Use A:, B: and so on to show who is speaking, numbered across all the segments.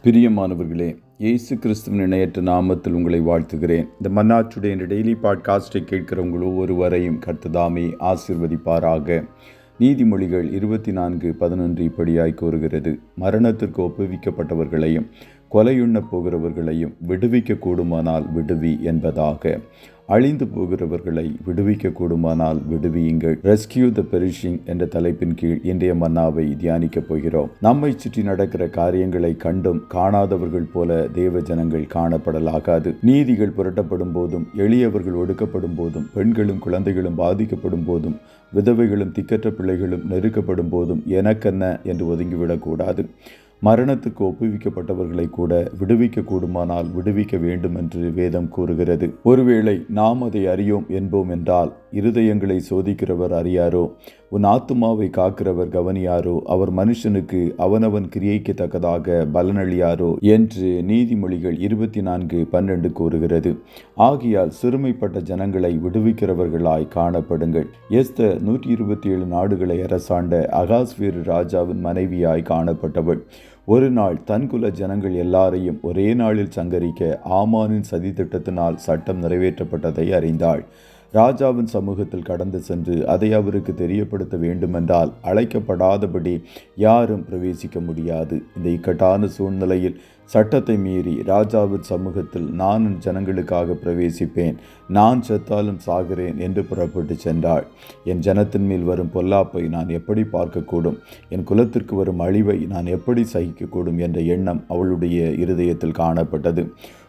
A: பிரியமானவர்களே, இயேசு கிறிஸ்துவின் இணையற்ற நாமத்தில் உங்களை வாழ்த்துகிறேன். இந்த மன்னாச்சுடைய டெய்லி பாட்காஸ்டை கேட்கிற உங்கள் ஒவ்வொருவரையும் கர்த்தர் ஆசீர்வதிப்பாராக. நீதிமொழிகள் 24:11 இப்படியாய் கூறுகிறது: மரணத்திற்கு ஒப்புவிக்கப்பட்டவர்களையும் கொலையுண்ணப் போகிறவர்களையும் விடுவிக்க கூடுமானால் விடுவி என்பதாக. அழிந்து போகிறவர்களை விடுவிக்க கூடுமானால் விடுவியுங்கள். ரெஸ்கியூ த பெரிஷிங் என்ற தலைப்பின் கீழ் இன்றைய மன்னாவை தியானிக்கப் போகிறோம். நம்மை சுற்றி நடக்கிற காரியங்களை கண்டும் காணாதவர்கள் போல தேவ ஜனங்கள் காணப்படலாகாது. நீதிகள் புரட்டப்படும் போதும், எளியவர்கள் ஒடுக்கப்படும் போதும், பெண்களும் குழந்தைகளும் பாதிக்கப்படும் போதும், விதவைகளும் திக்கற்ற பிள்ளைகளும் நெருக்கப்படும் போதும் எனக்கென்ன என்று ஒதுங்கிவிடக்கூடாது. மரணத்துக்கு ஒப்புவிக்கப்பட்டவர்களை கூட விடுவிக்க கூடுமானால் விடுவிக்க வேண்டும் என்று வேதம் கூறுகிறது. ஒருவேளை நாம் அதை அறியோம் என்போம் என்றால், இருதயங்களை சோதிக்கிறவர் அறியாரோ? உன் ஆத்துமாவை காக்கிறவர் கவனியாரோ? அவர் மனுஷனுக்கு அவனவன் கிரியைக்கு தக்கதாக பலனளியாரோ என்று நீதிமொழிகள் 24:12 கூறுகிறது. ஆகையால் சிறுமைப்பட்ட ஜனங்களை விடுவிக்கிறவர்களாய் காணப்படுங்கள். எஸ்தர் 127 நாடுகளை அரசாண்ட அகாஸ்வேரு ராஜாவின் மனைவியாய் காணப்பட்டவள். ஒரு நாள் தன்குல ஜனங்கள் எல்லாரையும் ஒரே நாளில் சங்கரிக்க ஆமானின் சதி திட்டத்தினால் சட்டம் நிறைவேற்றப்பட்டதை அறிந்தாள். ராஜாவின் சமூகத்தில் கடந்து சென்று அதை அவருக்கு தெரியப்படுத்த வேண்டுமென்றால் அழைக்கப்படாதபடி யாரும் பிரவேசிக்க முடியாது. இந்த இக்கட்டான சூழ்நிலையில் சட்டத்தை மீறி ராஜாவின் சமூகத்தில் நான் ஜனங்களுக்காக பிரவேசிப்பேன், நான் செத்தாலும் சாகிறேன் என்று புறப்பட்டு சென்றாள். என் ஜனத்தின் மேல் வரும் பொல்லாப்பை நான் எப்படி பார்க்கக்கூடும்? என் குலத்திற்கு வரும் அழிவை நான் எப்படி சகிக்கக்கூடும் என்ற எண்ணம் அவளுடைய இருதயத்தில் காணப்பட்டது.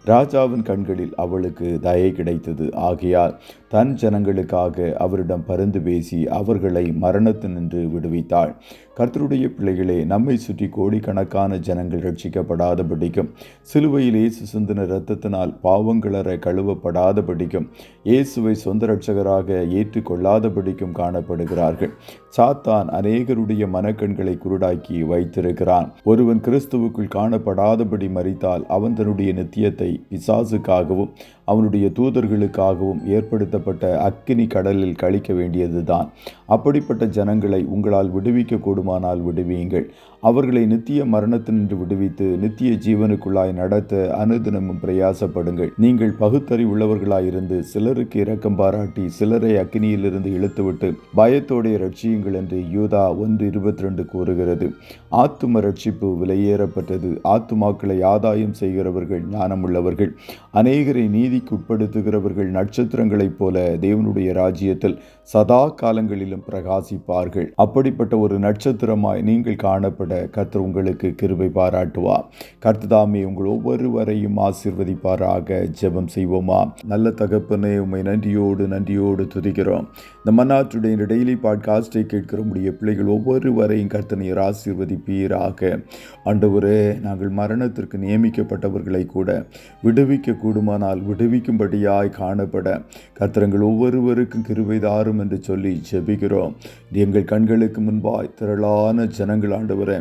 A: ராஜாவின் கண்களில் அவளுக்கு தயை கிடைத்தது. ஆகையால் தன் ஜனங்களுக்காக அவரிடம் பரிந்து பேசி அவர்களை மரணத்தினின்று விடுவித்தாள். கர்த்தருடைய பிள்ளைகளே, நம்மை சுற்றி கோடிக்கணக்கான ஜனங்கள் ரட்சிக்கப்படாதபடிக்கும், சிலுவையில் இயேசு சிந்தின இரத்தத்தினால் பாவங்களற கழுவப்படாதபடிக்கும், இயேசுவை சொந்த இரட்சகராக ஏற்றுக்கொள்ளாதபடிக்கும் காணப்படுகிறார்கள். சாத்தான் அநேகருடைய மனக்கண்களை குருடாக்கி வைத்திருக்கிறான். ஒருவன் கிறிஸ்துவுக்குள் காணப்படாதபடி மரித்தால் அவன் தன்னுடைய நித்தியத்தை பிசாசுக்காகவும் அவனுடைய தூதர்களுக்காகவும் ஏற்படுத்தப்பட்ட அக்கினி கடலில் கழிக்க வேண்டியதுதான். அப்படிப்பட்ட ஜனங்களை உங்களால் விடுவிக்க கூடுமானால் விடுவியுங்கள். அவர்களை நித்திய மரணத்தினின்று விடுவித்து நித்திய ஜீவனுக்குள்ளாய் நடத்த அனுதினமும் பிரயாசப்படுங்கள். நீங்கள் பகுத்தறிவுள்ளவர்களாயிருந்து சிலருக்கு இரக்கம் பாராட்டி சிலரை அக்கினியிலிருந்து இழுத்துவிட்டு பயத்தோடைய ரட்சியுங்கள் என்று யூதா 1:22 கூறுகிறது. ஆத்தும ரட்சிப்பு விலையேறப்பட்டது. ஆத்துமாக்களை ஆதாயம் செய்கிறவர்கள் ஞானமுள்ளவர்கள். அநேகரை நீதிக்கு உட்படுத்துகிறவர்கள் நட்சத்திரங்களைப் போல தேவனுடைய ராஜ்யத்தில் சதா காலங்களிலும் பிரகாசிப்பார்கள். அப்படிப்பட்ட ஒரு நட்சத்திரமாய் நீங்கள் காணப்பட கர்த்தர் உங்களுக்கு கிருபை பாராட்டுவார். கர்த்தர் உங்கள் ஒவ்வொருவரையும் ஆசீர்வதிப்பாராக. ஜெபம் செய்வோமா? நல்ல தகப்பனே, உம்மை நன்றியோடு துதிக்கிறோம். இந்த மன்னாச்சுடைய டெய்லி பாட்காஸ்டை கேட்கிற உடைய பிள்ளைகள் ஒவ்வொருவரையும் கர்த்தர் நீர் ஆசீர்வதிப்பீராக. ஆண்டவரே, நாங்கள் மரணத்திற்கு நியமிக்கப்பட்டவர்களை கூட விடுவிக்க கூடுமானால் விடுவிக்கும்படியாய் காணப்பட கர்த்தர் ஒவ்வொருவருக்கும் கிருபை தாரும் என்று சொல்லி ஜெபிக்கிறோம். எங்கள் கண்களுக்கு முன்பாய் திரளான ஜனங்கள் ஆண்டவரே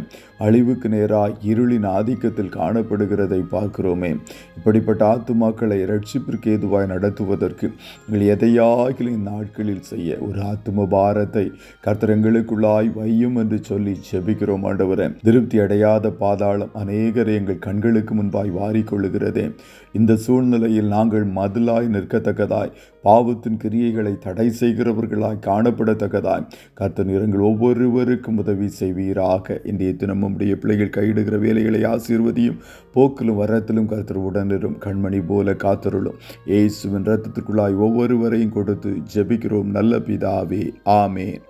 A: அழிவுக்கு நேராய் இருளின் ஆதிக்கத்தில் காணப்படுகிறதை பார்க்கிறோமே. இப்படிப்பட்ட ஆத்துமாக்களை இரட்சிப்பிற்கு ஏதுவாய் நடத்துவதற்கு எங்கள் எதையாகிலும் நாட்களில் செய்ய ஒரு ஆத்தும பாரத்தை கர்த்தர் எங்களுக்குள்ளாய் வையும் என்று சொல்லி ஜெபிக்கிறோம். ஆண்டவரே, திருப்தி அடையாத பாதாளம் அநேகரை எங்கள் கண்களுக்கு முன்பாய் வாரிக்கொள்ளுகிறதே. இந்த சூழ்நிலையில் நாங்கள் மதிலாய் நிற்கத்தக்கதாய், பாவத்தின் கிரியைகளை தடை செய்கிறவர்களாய் காணப்படத்தக்கதாய் கர்த்தர் எங்கள் ஒவ்வொருவருக்கும் உதவி செய்வீராக. இன்றைய தினமும் உடைய பிள்ளைகள் கையிடுகிற வேலைகளை ஆசீர்வதியும். போக்கிலும் வரத்திலும் கர்த்தர் உடனிரும். கண்மணி போல காத்தருளும். இயேசுவின் இரத்தத்துக்குள்ளாய் ஒவ்வொருவரையும் கொடுத்து ஜெபிக்கிறோம் நல்ல பிதாவே. ஆமென்.